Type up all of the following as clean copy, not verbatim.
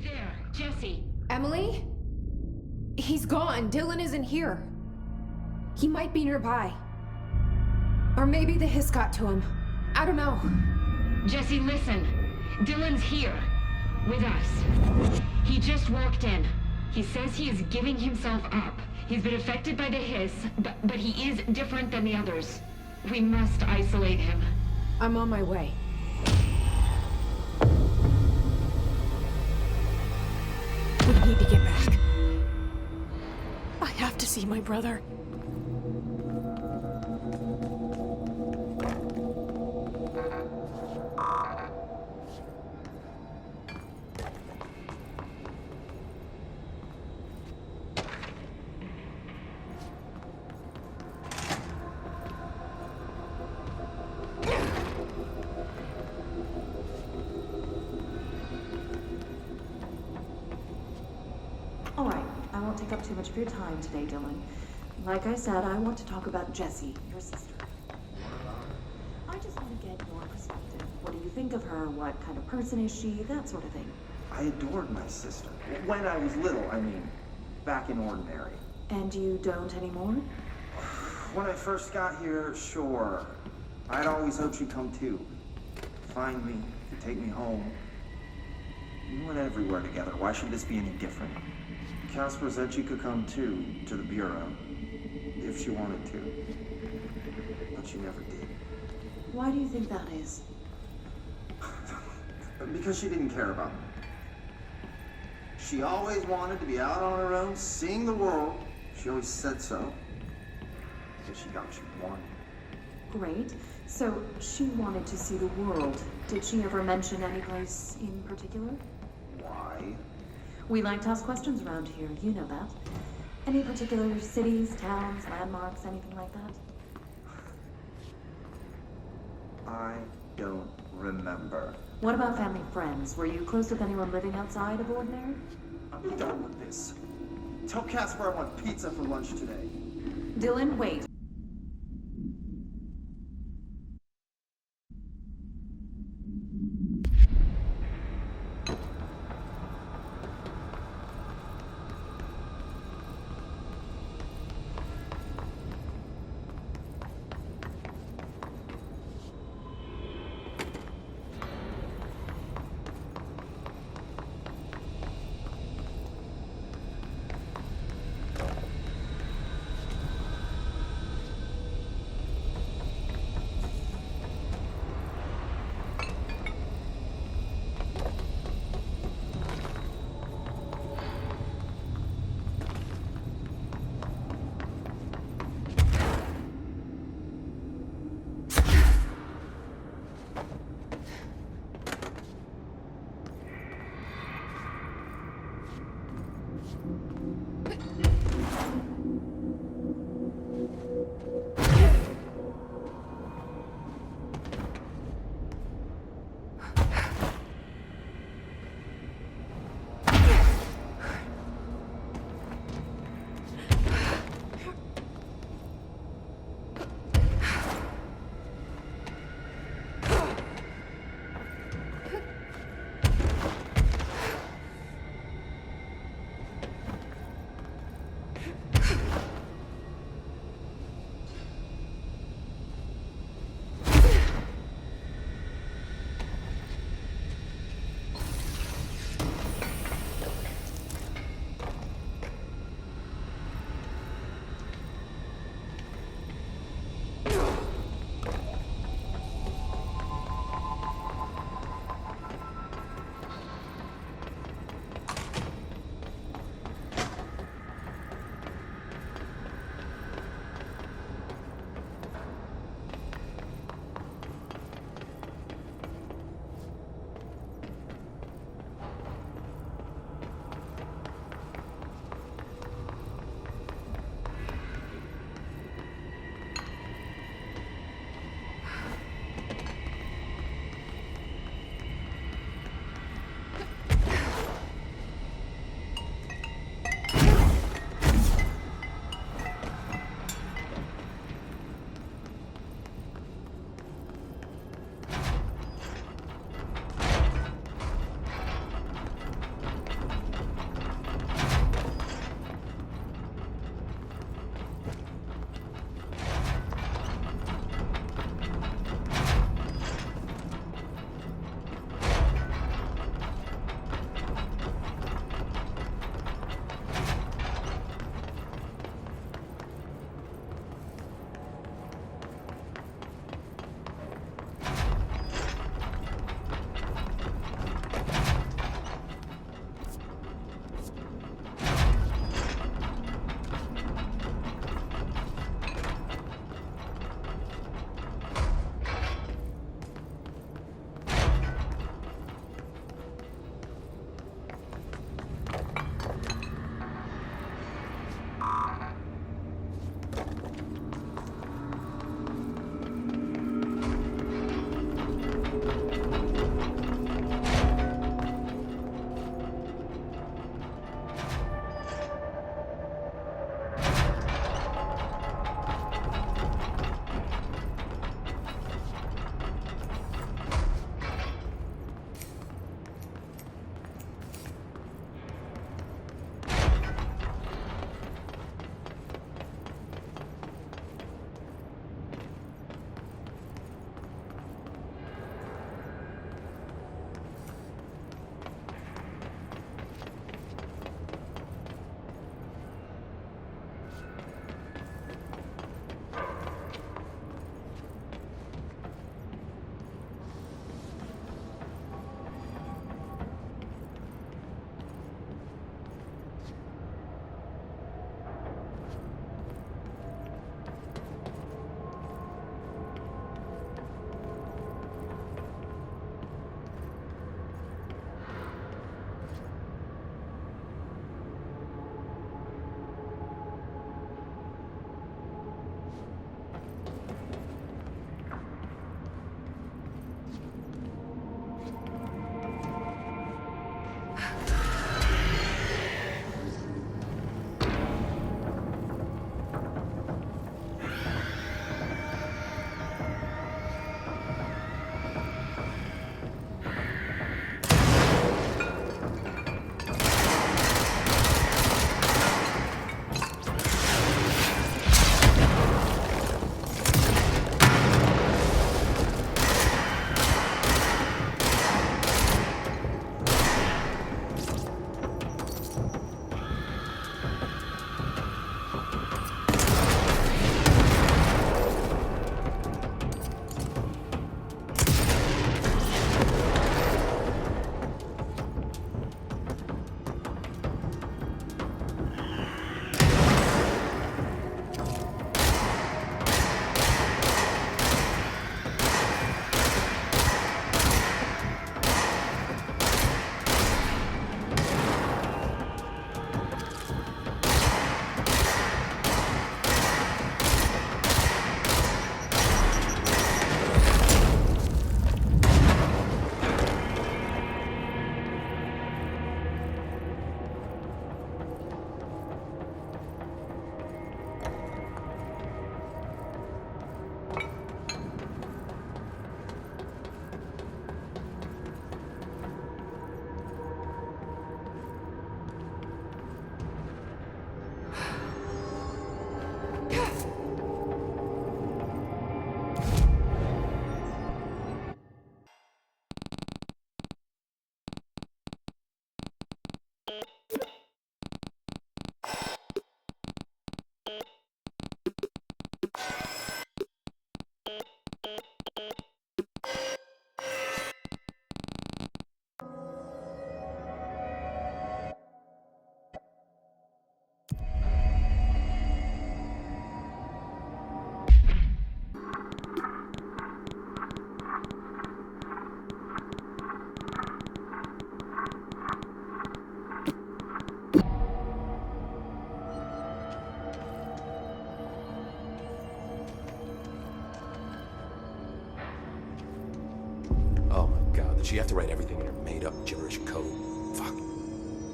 there? Jesse? Emily? He's gone. Dylan isn't here. He might be nearby. Or maybe the hiss got to him. I don't know. Jesse, listen. Dylan's here. With us. He just walked in. He says he is giving himself up. He's been affected by the hiss, but he is different than the others. We must isolate him. I'm on my way. We need to get back. I have to see my brother. Alright, I won't take up too much of your time today, Dylan. Like I said, I want to talk about Jessie, your sister. I just want to get your perspective. What do you think of her? What kind of person is she? That sort of thing. I adored my sister. When I was little, I mean. Back in Ordinary. And you don't anymore? When I first got here, sure. I'd always hoped she'd come too. Find me, to take me home. We went everywhere together. Why should this be any different? Casper said she could come too, to the Bureau. If she wanted to. But she never did. Why do you think that is? Because she didn't care about me. She always wanted to be out on her own, seeing the world. She always said so. So she got what she wanted. Great. So, she wanted to see the world. Did she ever mention any place in particular? Why? We like to ask questions around here, you know that. Any particular cities, towns, landmarks, anything like that? I don't remember. What about family friends? Were you close with anyone living outside of Ordinary? I'm done with this. Tell Casper I want pizza for lunch today. Dylan, wait.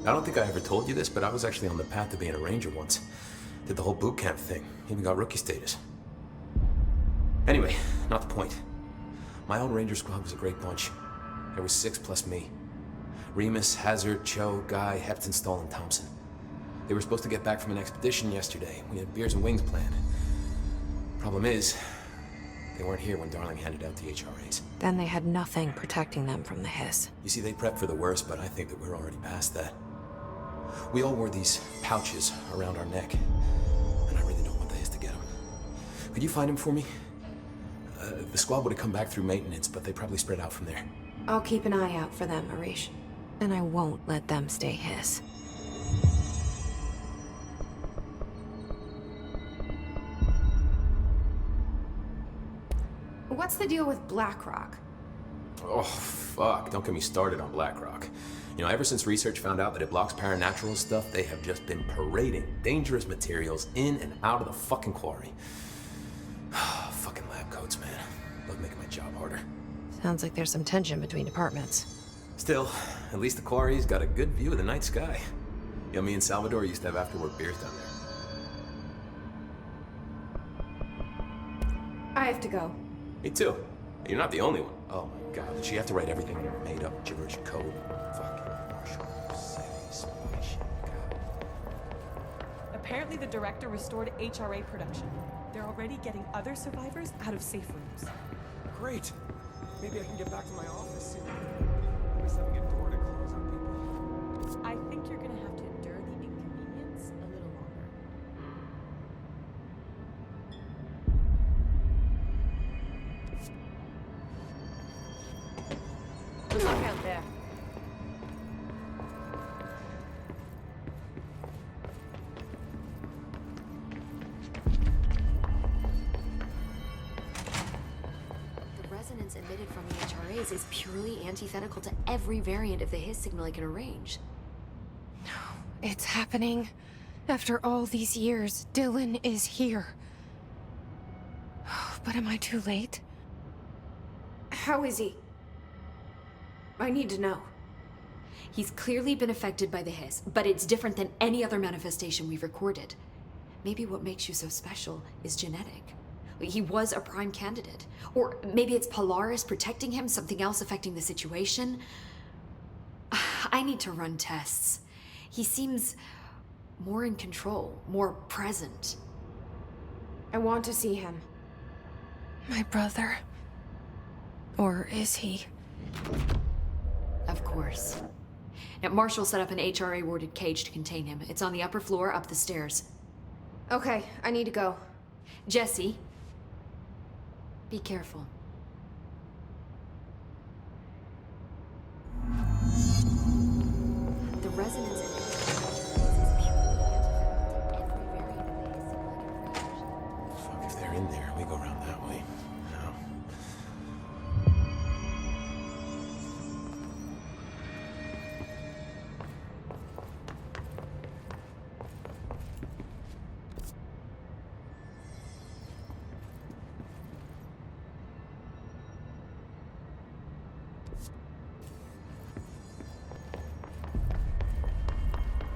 I don't think I ever told you this, but I was actually on the path to being a ranger once. Did the whole boot camp thing. Even got rookie status. Anyway, not the point. My old ranger squad was a great bunch. There was 6 plus me. Remus, Hazard, Cho, Guy, Heptonstall, and Thompson. They were supposed to get back from an expedition yesterday. We had beers and wings planned. Problem is, they weren't here when Darling handed out the HRAs. Then they had nothing protecting them from the hiss. You see, they prepped for the worst, but I think that we're already past that. We all wore these pouches around our neck, and I really don't want the hiss to get them. Could you find them for me? The squad would have come back through maintenance, but they probably spread out from there. I'll keep an eye out for them, Arish. And I won't let them stay hiss. What's the deal with BlackRock? Oh, fuck. Don't get me started on BlackRock. You know, ever since research found out that it blocks paranatural stuff, they have just been parading dangerous materials in and out of the fucking quarry. Fucking lab coats, man. Love making my job harder. Sounds like there's some tension between departments. Still, at least the quarry's got a good view of the night sky. You know, me and Salvador used to have after-work beers down there. I have to go. Me too. You're not the only one. Oh my god, did she have to write everything in a made-up gibberish code? Fucking Marshall. Spy shit. God. Apparently the director restored HRA production. They're already getting other survivors out of safe rooms. Great. Maybe I can get back to my office soon. I miss having a door to close on people. I think you're gonna have to endure the inconvenience a little longer. Good luck out there. Resonance emitted from the HRAs is purely antithetical to every variant of the hiss signal I can arrange. No, it's happening. After all these years, Dylan is here. But am I too late? How is he? I need to know. He's clearly been affected by the hiss, but it's different than any other manifestation we've recorded. Maybe what makes you so special is genetic. He was a prime candidate. Or maybe it's Polaris protecting him, something else affecting the situation. I need to run tests. He seems more in control, more present. I want to see him. My brother. Or is he? Of course. Now, Marshall set up an HRA-warded cage to contain him. It's on the upper floor, up the stairs. Okay, I need to go. Jesse, be careful. The resonance in the is purely antithetical to every variant of the hiss signal I can arrange. Fuck, if they're in there, we go around that way. No.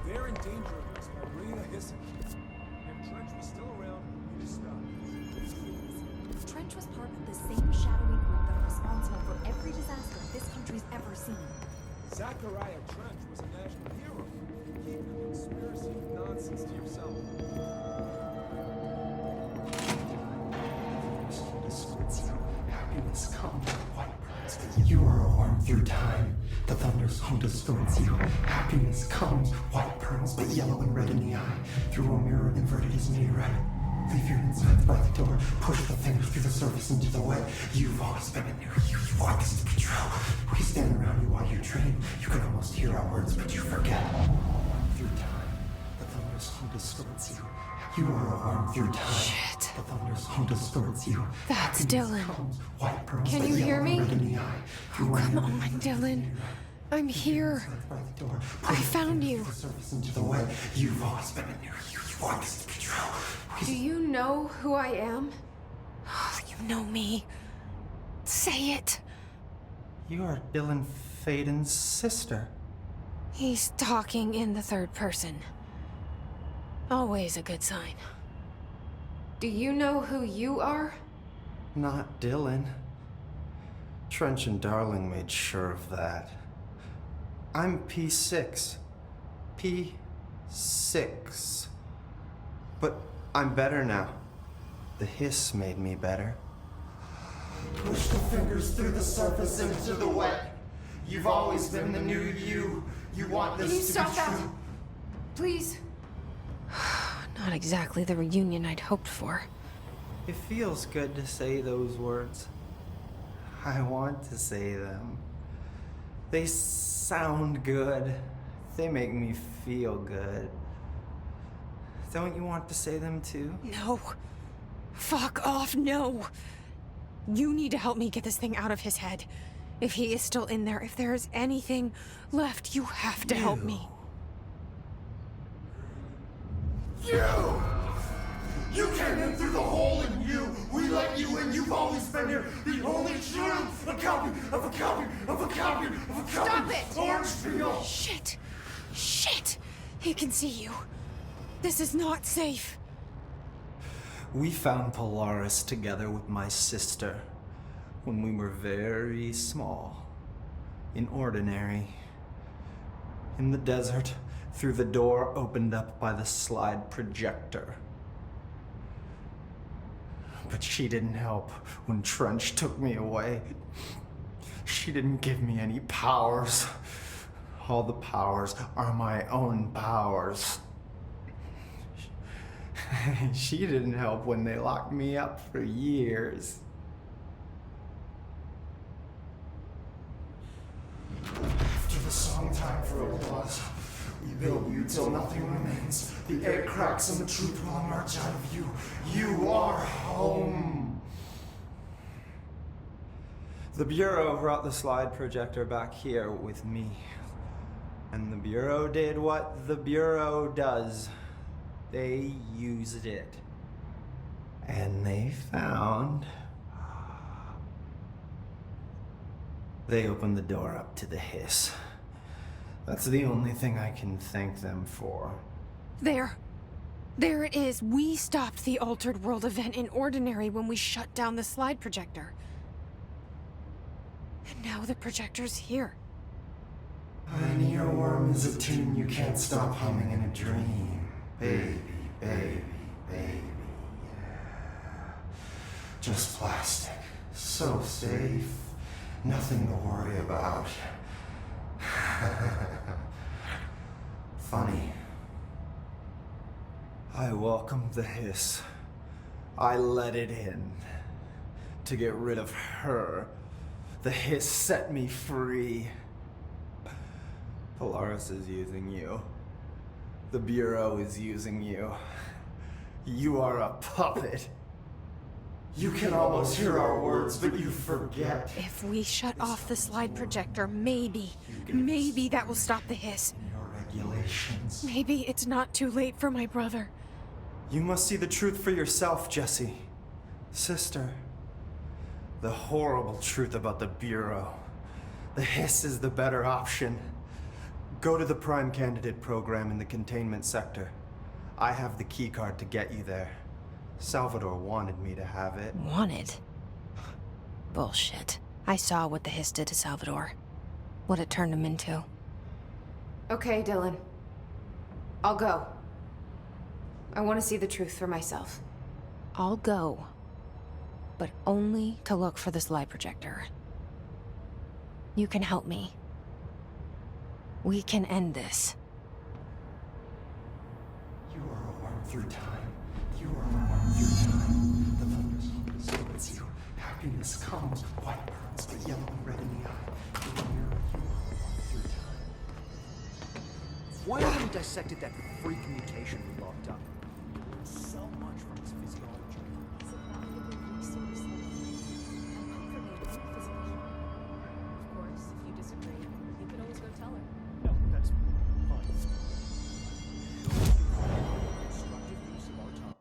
They're in danger of us by bringing a hissing. If Trench was still around, we'd have stopped. Trench was part of the same shadowy group that are responsible for every disaster this country's ever seen. Zachariah Trench was a national hero. Keep your conspiracy nonsense to yourself. Happiness comes, white pearls. You are a worm through time. The thunder's home distorts you. Happiness comes, white pearls, but yellow and red in the eye. Through a mirror inverted is me right. Leave your insides by the door. Push the fingers through the surface into the wet. You've always been in there. You walk us to patrol. We stand around you while you train. You can almost hear our words, but you forget. Through time, the thunder's home distorts you. You are a worm through time. Shit. The thunder's home distorts you. That's Happiness Dylan. comes, white pearls, Can but you yellow hear and me? red in the eye. Oh, come on, Dylan. I'm here. I found you. Into the wet. You've always been in there. You walk us to patrol. Do you know who I am? Oh, you know me. Say it. You are Dylan Faden's sister. He's talking in the third person. Always a good sign. Do you know who you are? Not Dylan. Trench and Darling made sure of that. I'm P6. P6. But I'm better now. The hiss made me better. Push the fingers through the surface into the wet. You've always been the new you. You want this Can you to stop be that? true. Please. Not exactly the reunion I'd hoped for. It feels good to say those words. I want to say them. They sound good. They make me feel good. Don't you want to say them too? No. Fuck off, no. You need to help me get this thing out of his head. If he is still in there, if there is anything left, you have to help me. You! You came in through the hole in you! We let you in, you've always been here! The only truth! A copy of a copy of a copy of a copy! Stop it! Orange peel! Shit! Shit! He can see you. This is not safe. We found Polaris together with my sister when we were very small, in Ordinary, in the desert, through the door opened up by the slide projector. But she didn't help when Trench took me away. She didn't give me any powers. All the powers are my own powers. She didn't help when they locked me up for years. After the song time for applause, we build you till nothing remains. The air cracks and the truth will emerge out of you. You are home. The Bureau brought the slide projector back here with me. And the Bureau did what the Bureau does. They used it. And they found... They opened the door up to the hiss. That's the only thing I can thank them for. There. There it is. We stopped the Altered World event in Ordinary when we shut down the slide projector. And now the projector's here. An earworm is a tune you can't stop humming in a dream. Baby, baby, baby, yeah. Just plastic. So safe. Nothing to worry about. Funny. I welcomed the hiss. I let it in. To get rid of her. The hiss set me free. Polaris is using you. The Bureau is using you. You are a puppet. You can almost hear our words, but you forget. If we shut off the slide projector, maybe that will stop the hiss. Your regulations. Maybe it's not too late for my brother. You must see the truth for yourself, Jessie. Sister. The horrible truth about the Bureau. The hiss is the better option. Go to the Prime Candidate program in the containment sector. I have the keycard to get you there. Salvador wanted me to have it. Wanted? Bullshit. I saw what the hiss did to Salvador. What it turned him into. Okay, Dylan. I'll go. I want to see the truth for myself. I'll go. But only to look for the slide projector. You can help me. We can end this. You are a worm through time. You are a worm through time. The thunders distorts you. Happiness comes, white pearls, but yellow and red in the eye. You are a worm through time. Why haven't we dissected that freak mutation we locked up? So much from his physiology. He's a valuable resource. I'm comforted by the physical. Of course, if you disagree, you can always go tell her. No, that's fine. Constructive use of our time.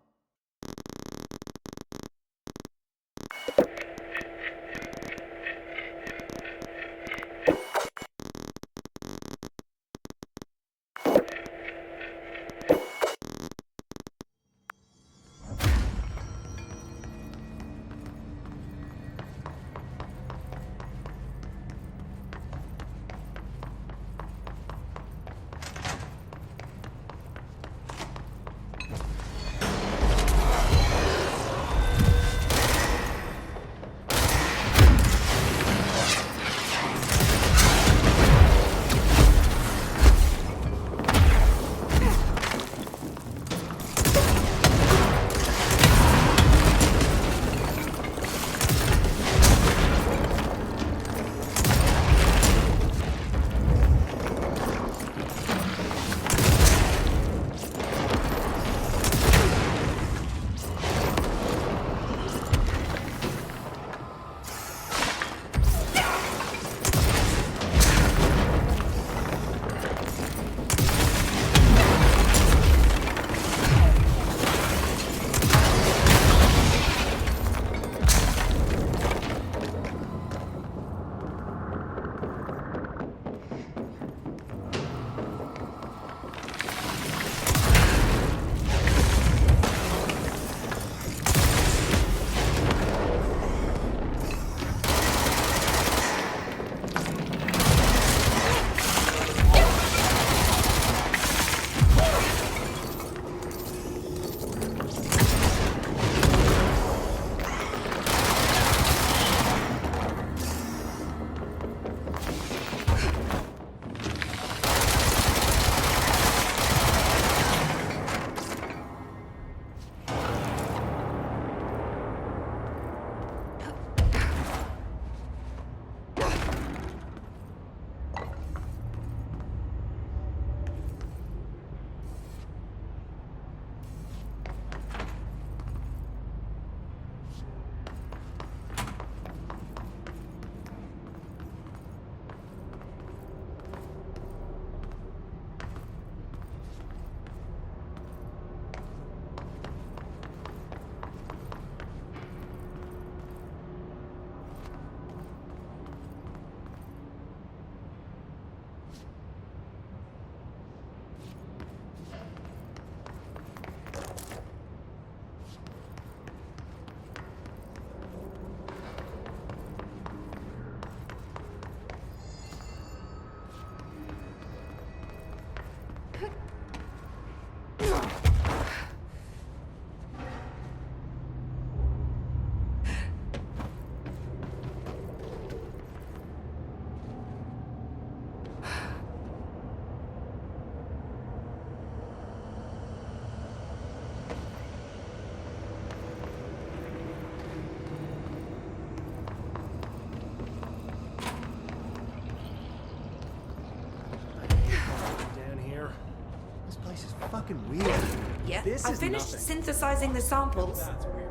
fucking weird. Yeah, This I is finished nothing. synthesizing the samples. That's weird.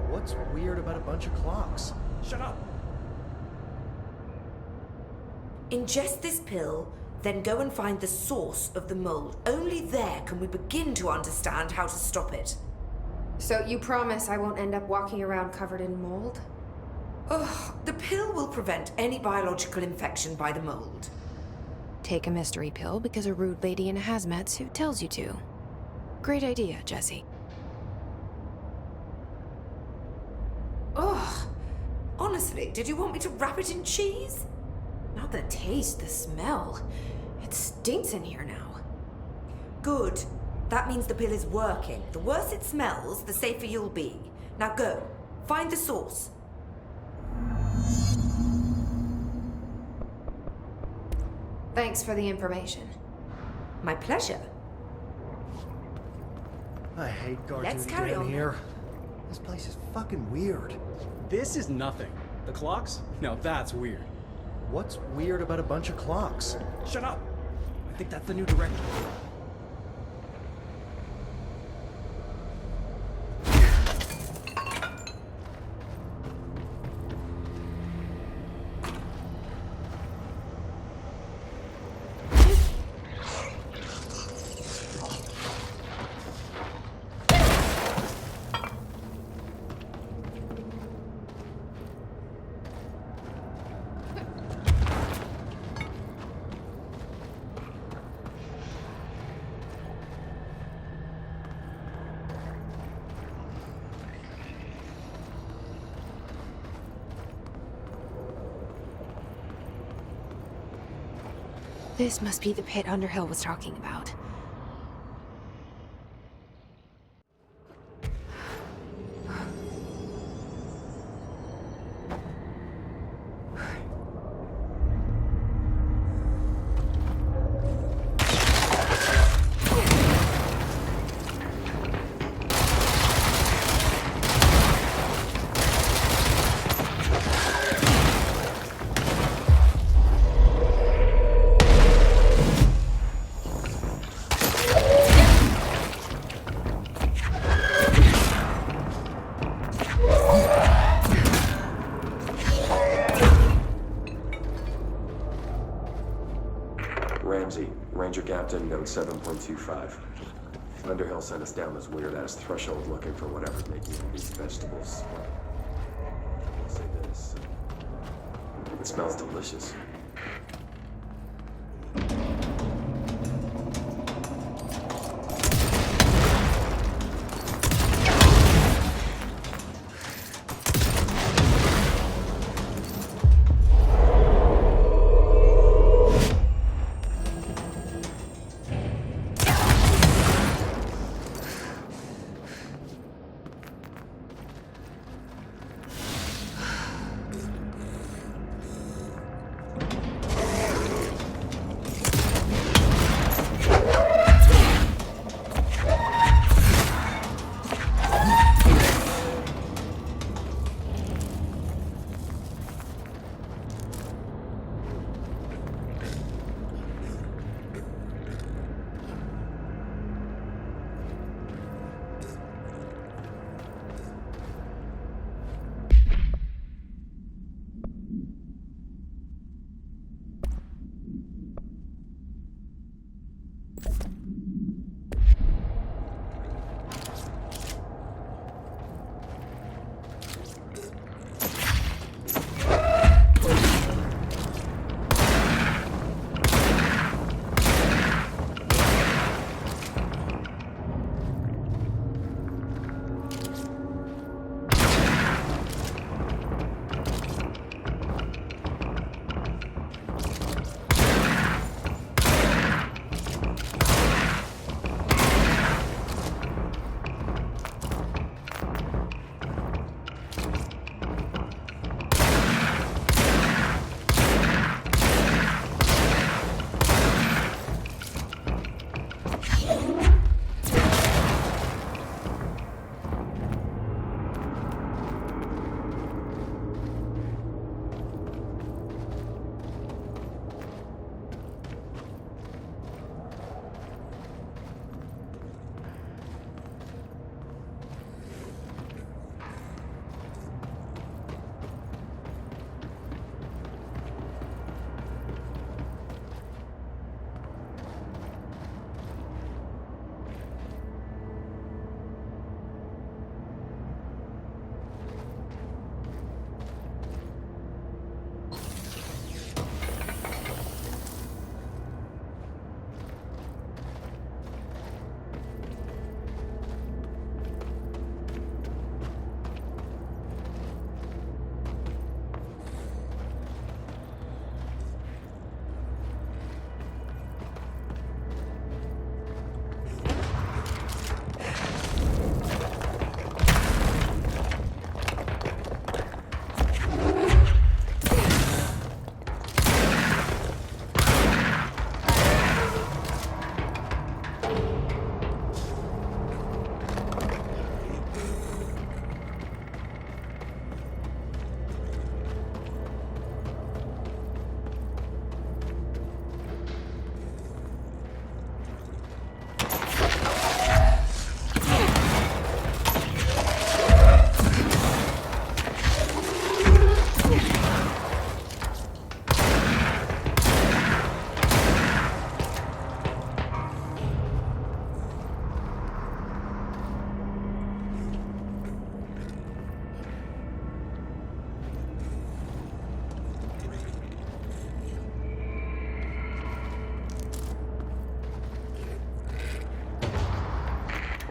What's weird about a bunch of clocks? Shut up! Ingest this pill, then go and find the source of the mold. Only there can we begin to understand how to stop it. So you promise I won't end up walking around covered in mold? Ugh, the pill will prevent any biological infection by the mold. Take a mystery pill because a rude lady in a hazmat suit tells you to. Great idea, Jesse. Ugh, honestly, did you want me to wrap it in cheese? Not the taste, the smell. It stinks in here now. Good. That means the pill is working. The worse it smells, the safer you'll be. Now go. Find the source. Thanks for the information. My pleasure. I hate guards Let's carry down on. here. This place is fucking weird. This is nothing. The clocks? Now that's weird. What's weird about a bunch of clocks? Shut up! I think that's the new director. This must be the pit Underhill was talking about. Ramsey, Ranger Captain, note 7.25. Underhill sent us down this weird-ass threshold looking for whatever's making these vegetables. I'll say this. It smells delicious.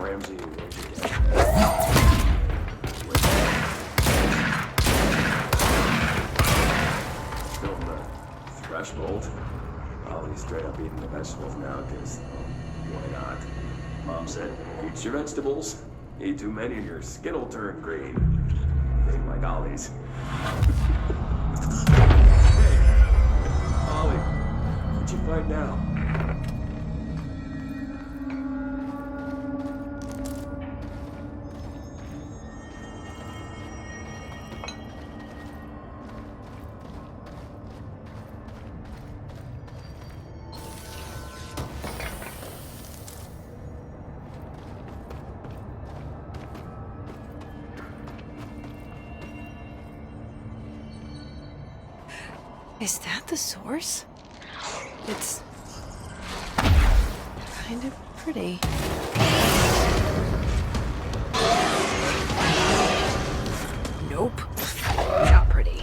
Ramsey, Ranger Captain. Still in the threshold. Oh, he's straight up eating the vegetables now, because why not? Mom said, eat your vegetables. Eat too many and your skin'll turn green. Ain't like Ollie's. Hey, Ollie, what'd you find now? Is that the source? It's kind of pretty. Nope. Not pretty.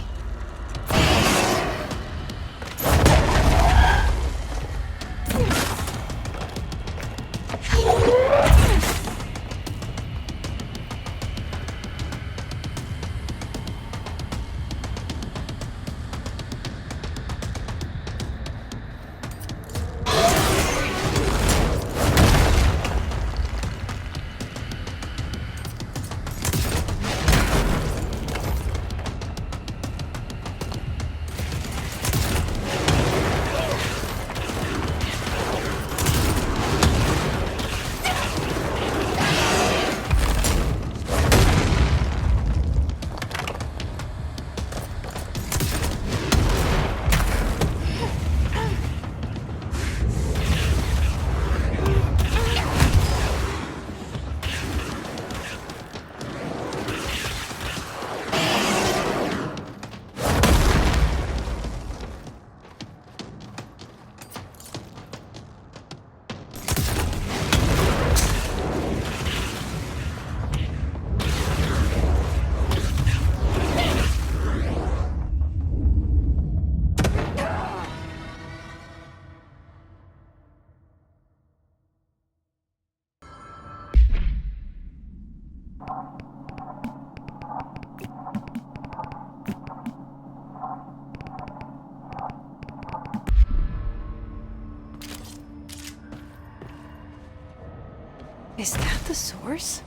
Is that the source?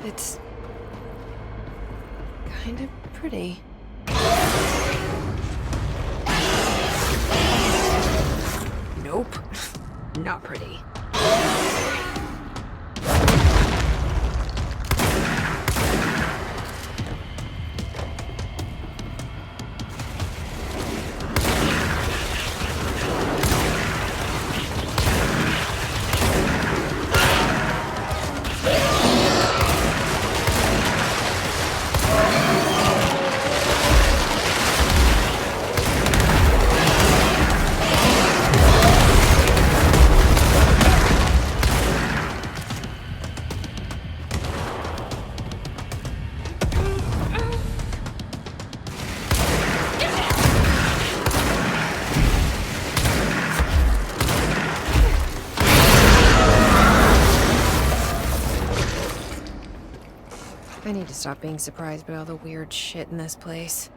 It's kind of pretty. Nope. Not pretty. I need to stop being surprised by all the weird shit in this place.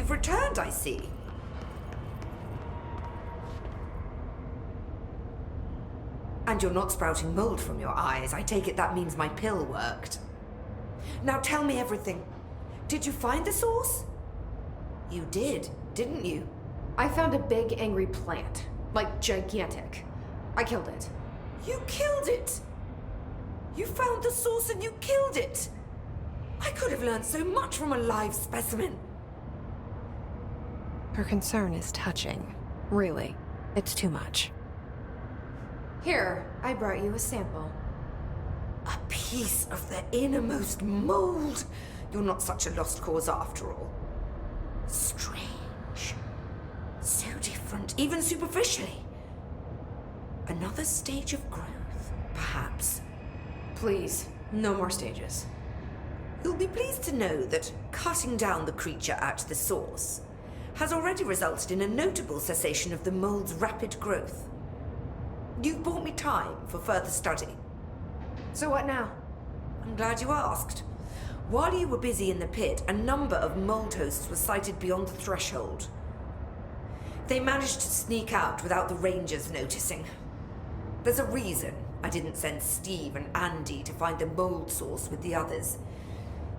You've returned, I see. And you're not sprouting mold from your eyes. I take it that means my pill worked. Now tell me everything. Did you find the source? You did, didn't you? I found a big, angry plant. Like, gigantic. I killed it. You killed it! You found the source and you killed it! I could have learned so much from a live specimen. Her concern is touching. Really, it's too much. Here, I brought you a sample. A piece of the innermost mold. You're not such a lost cause after all. Strange. So different, even superficially. Another stage of growth, perhaps. Please, no more stages. You'll be pleased to know that cutting down the creature at the source has already resulted in a notable cessation of the mold's rapid growth. You've bought me time for further study. So what now? I'm glad you asked. While you were busy in the pit, a number of mold hosts were sighted beyond the threshold. They managed to sneak out without the Rangers noticing. There's a reason I didn't send Steve and Andy to find the mold source with the others.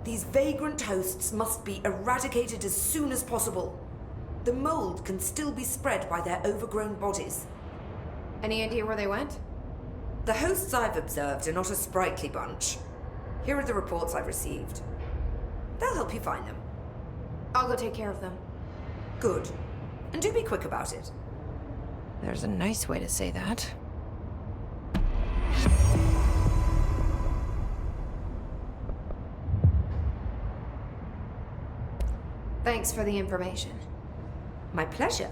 These vagrant hosts must be eradicated as soon as possible. The mold can still be spread by their overgrown bodies. Any idea where they went? The hosts I've observed are not a sprightly bunch. Here are the reports I've received. They'll help you find them. I'll go take care of them. Good. And do be quick about it. There's a nice way to say that. Thanks for the information. My pleasure.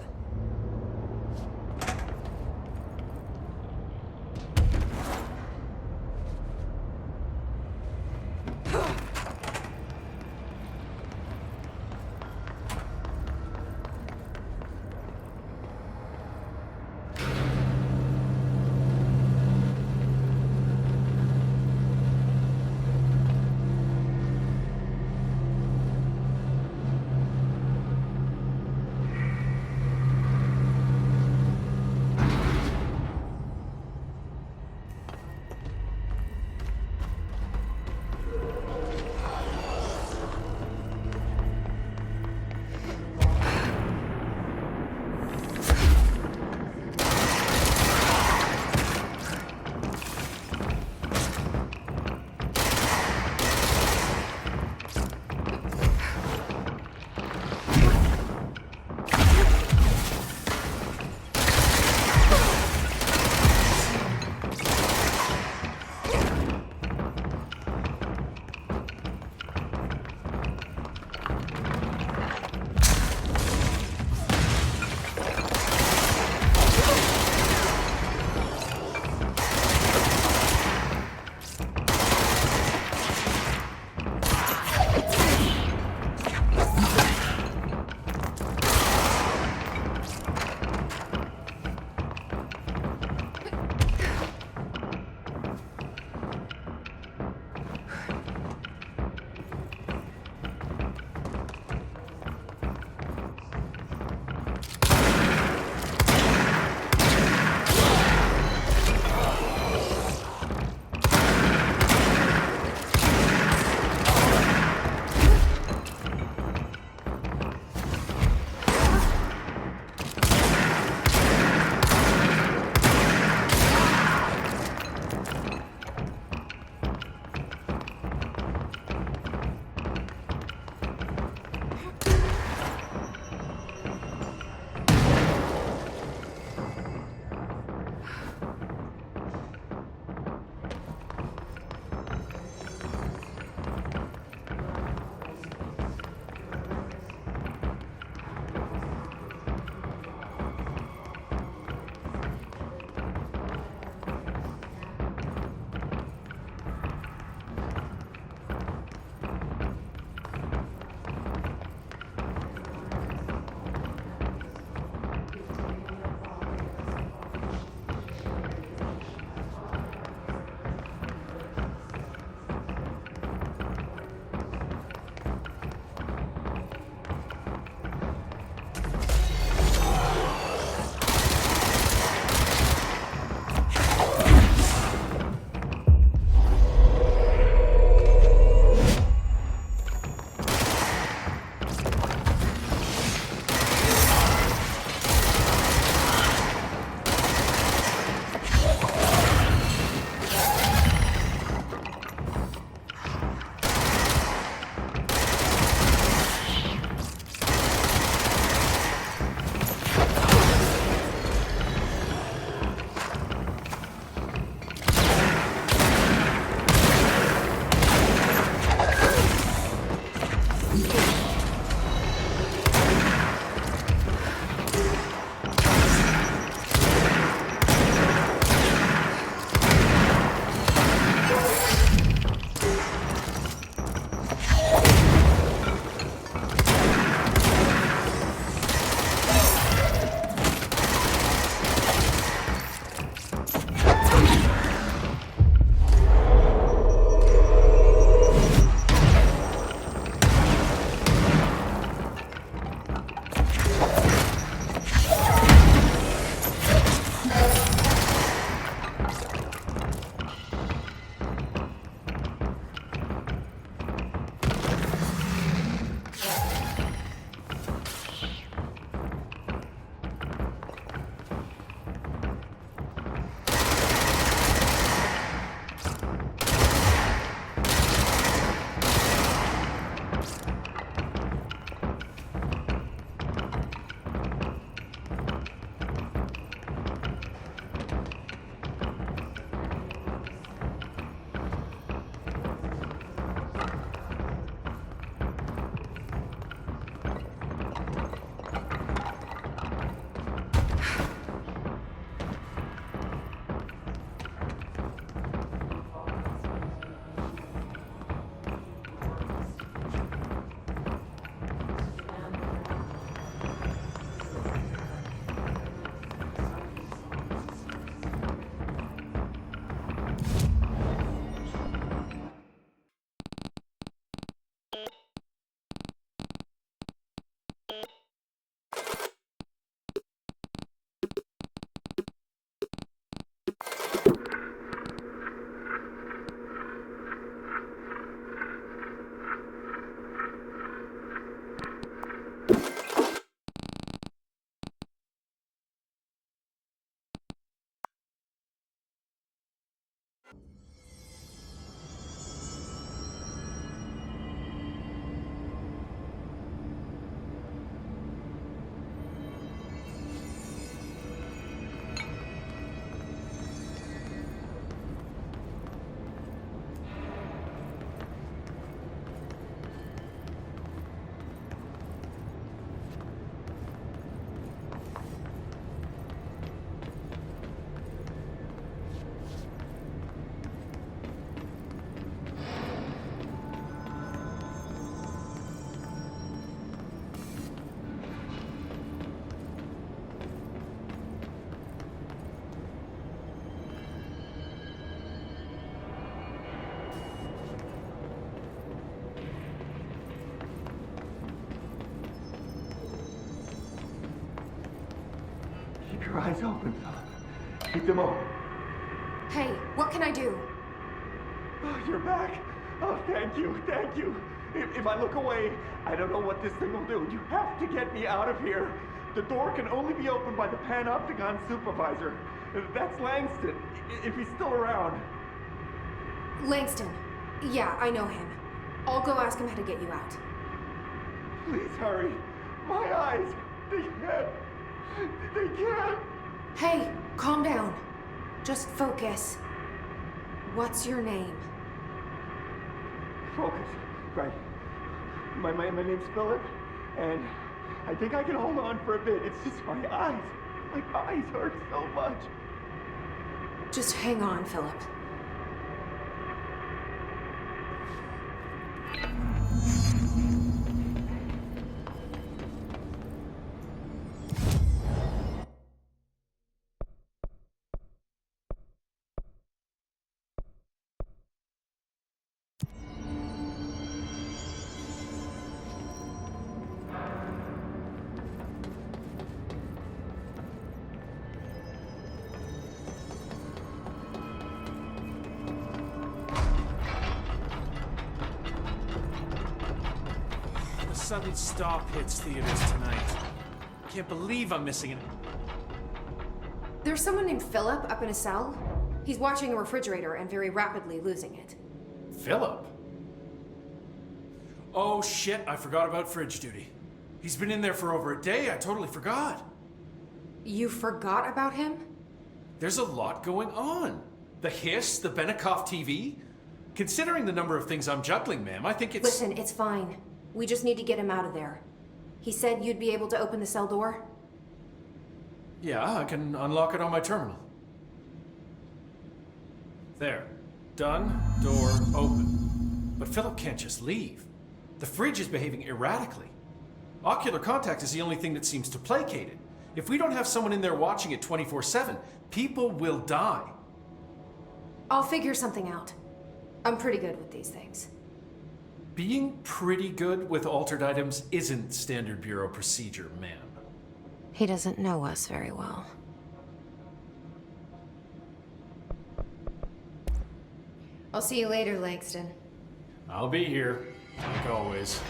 Keep your eyes open, Philip. Keep them open. Hey, what can I do? Oh, you're back. Oh, thank you, thank you. If I look away, I don't know what this thing will do. You have to get me out of here. The door can only be opened by the Panopticon supervisor. That's Langston, if he's still around. Langston. Yeah, I know him. I'll go ask him how to get you out. Please hurry. My eyes, they can't. They can't. Hey, calm down. Just focus. What's your name? Focus. Right. My name's Philip, and I think I can hold on for a bit. It's just my eyes. My eyes hurt so much. Just hang on, Philip. Sudden Stop hits theaters tonight. Can't believe I'm missing it. There's someone named Philip up in a cell. He's watching a refrigerator and very rapidly losing it. Philip? Oh shit, I forgot about fridge duty. He's been in there for over a day, I totally forgot. You forgot about him? There's a lot going on. The hiss, the Benikoff TV. Considering the number of things I'm juggling, ma'am, I think it's... Listen, it's fine. We just need to get him out of there. He said you'd be able to open the cell door? Yeah, I can unlock it on my terminal. There. Done. Door open. But Philip can't just leave. The fridge is behaving erratically. Ocular contact is the only thing that seems to placate it. If we don't have someone in there watching it 24/7, people will die. I'll figure something out. I'm pretty good with these things. Being pretty good with altered items isn't standard bureau procedure, ma'am. He doesn't know us very well. I'll see you later, Langston. I'll be here, like always.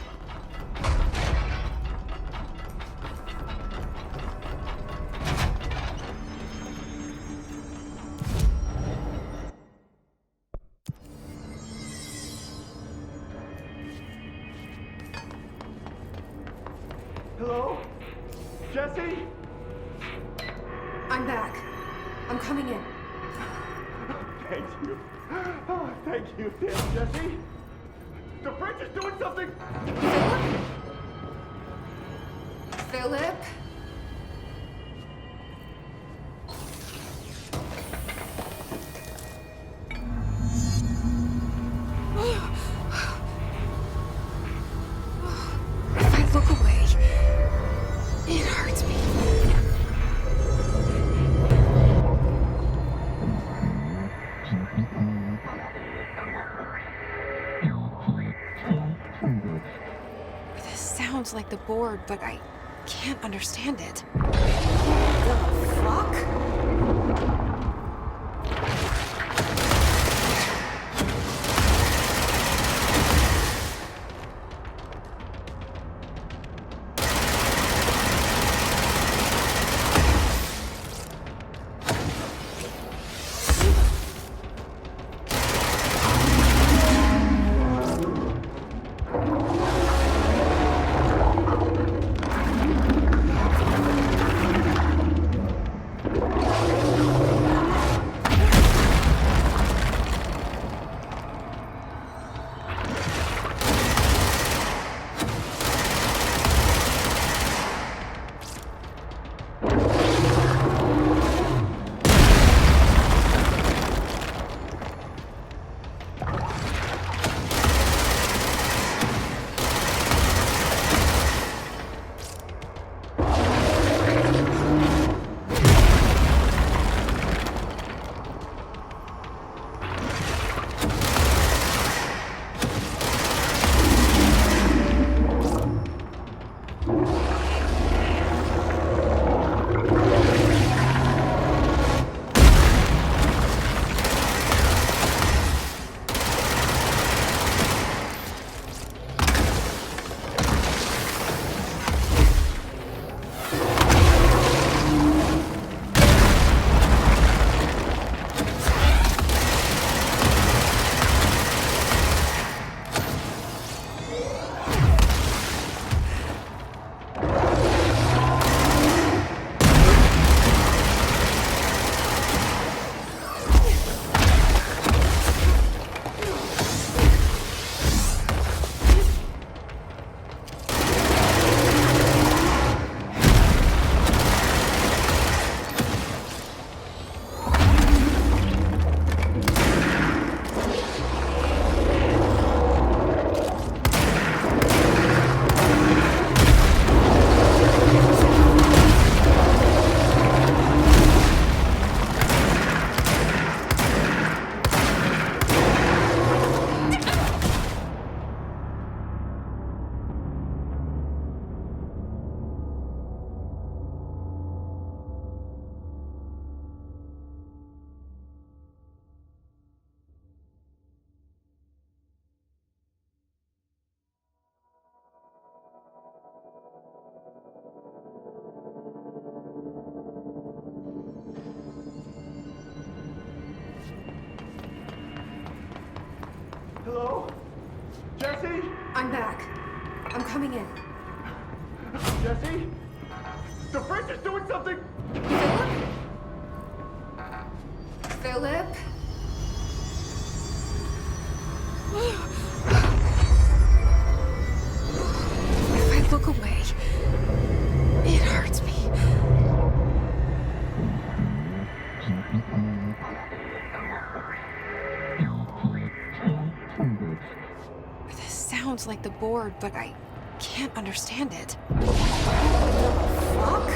Hello? Jesse? I'm back. I'm coming in. Thank you. Oh, thank you, Jesse. The fridge is doing something. Philip? If I look away, it hurts me. This sounds like the board, but I can't understand it. Fuck? Hello? Jesse? I'm back. I'm coming in. Jesse? The fridge is doing something! Philip? If I look away, it hurts me. This sounds like the board, but I can't understand it. Fuck?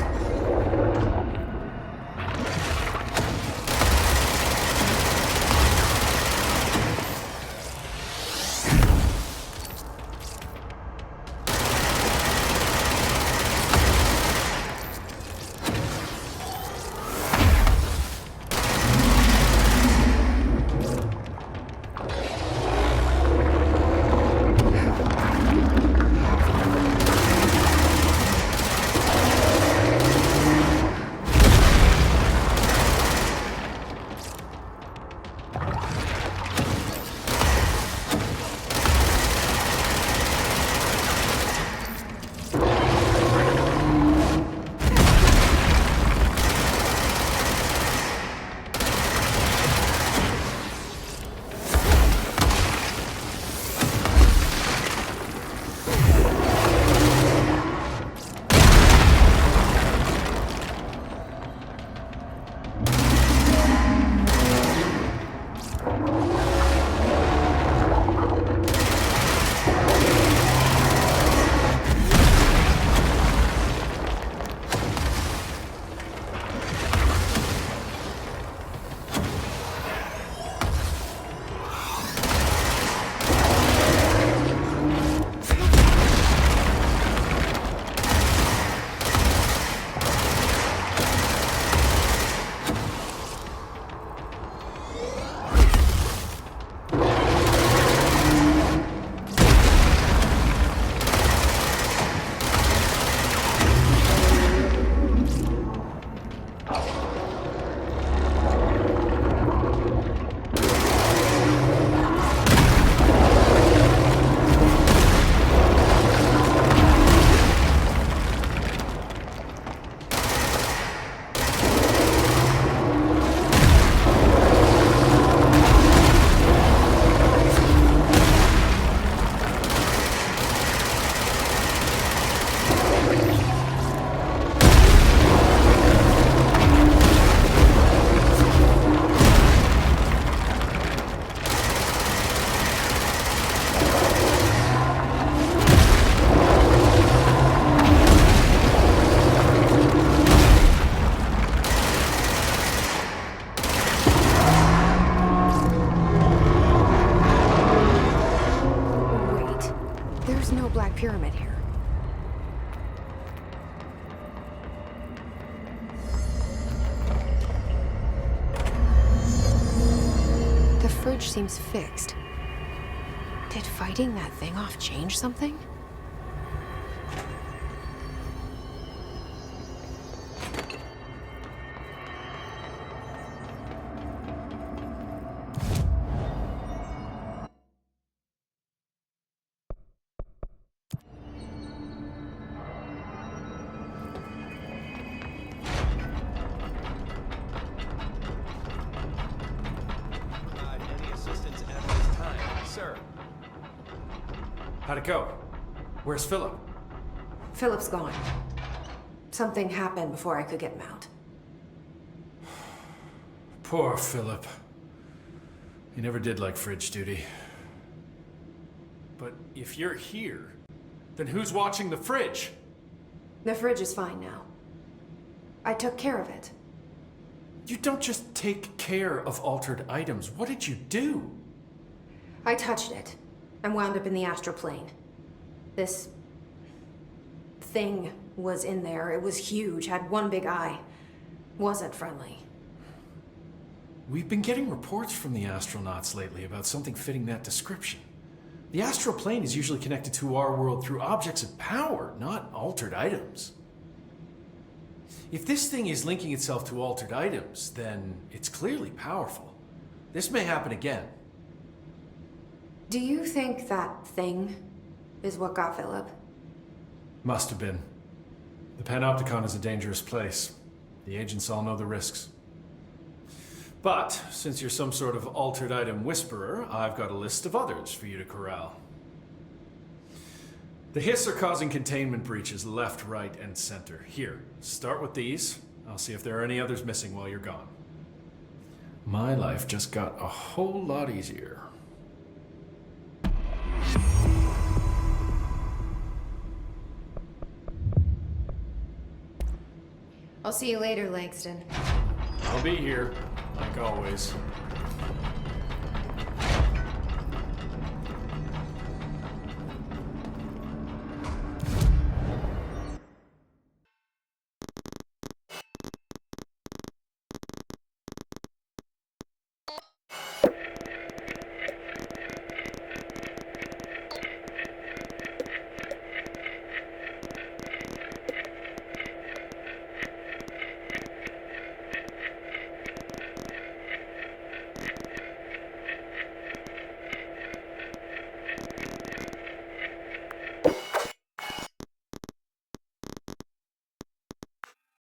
pyramid here. The fridge seems fixed. Did fighting that thing off change something? Any assistance at this time, sir? How'd it go? Where's Philip? Philip's gone. Something happened before I could get him out. Poor Philip. He never did like fridge duty. But if you're here, then who's watching the fridge? The fridge is fine now. I took care of it. You don't just take care of altered items. What did you do? I touched it and wound up in the astral plane. This thing was in there. It was huge, had one big eye. Wasn't friendly. We've been getting reports from the astronauts lately about something fitting that description. The astral plane is usually connected to our world through objects of power, not altered items. If this thing is linking itself to altered items, then it's clearly powerful. This may happen again. Do you think that thing is what got Philip? Must have been. The Panopticon is a dangerous place. The agents all know the risks. But, since you're some sort of altered item whisperer, I've got a list of others for you to corral. The Hiss are causing containment breaches left, right, and center. Here, start with these. I'll see if there are any others missing while you're gone. My life just got a whole lot easier. I'll see you later, Langston. I'll be here, like always.